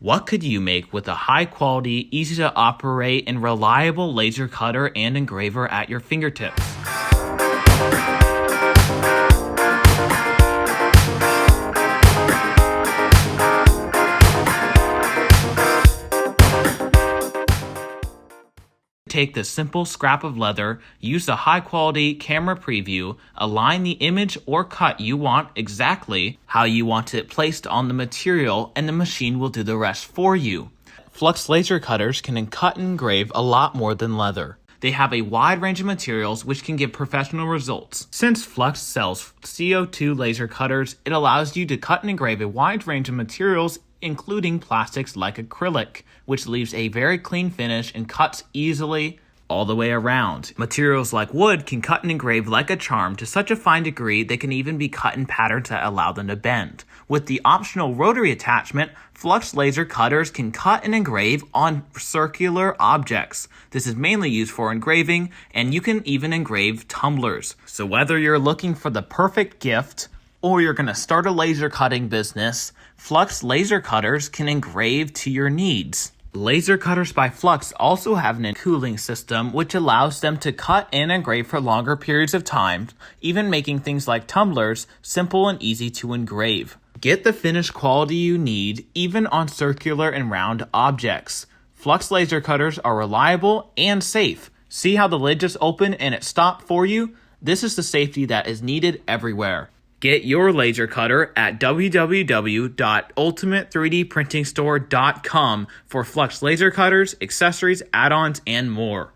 What could you make with a high-quality, easy-to-operate, and reliable laser cutter and engraver at your fingertips? Take the simple scrap of leather, use the high-quality camera preview, align the image or cut you want exactly how you want it placed on the material, and the machine will do the rest for you. Flux laser cutters can cut and engrave a lot more than leather. They have a wide range of materials which can give professional results. Since Flux sells CO2 laser cutters, it allows you to cut and engrave a wide range of materials including plastics like acrylic, which leaves a very clean finish and cuts easily all the way around. Materials like wood can cut and engrave like a charm to such a fine degree they can even be cut in patterns that allow them to bend. With the optional rotary attachment, Flux laser cutters can cut and engrave on circular objects. This is mainly used for engraving, and you can even engrave tumblers. So whether you're looking for the perfect gift or you're going to start a laser cutting business, Flux laser cutters can engrave to your needs. Laser cutters by Flux also have a cooling system which allows them to cut and engrave for longer periods of time, even making things like tumblers simple and easy to engrave. Get the finished quality you need, even on circular and round objects. Flux laser cutters are reliable and safe. See how the lid just opened and it stopped for you? This is the safety that is needed everywhere. Get your laser cutter at www.ultimate3dprintingstore.com for Flux laser cutters, accessories, add-ons, and more.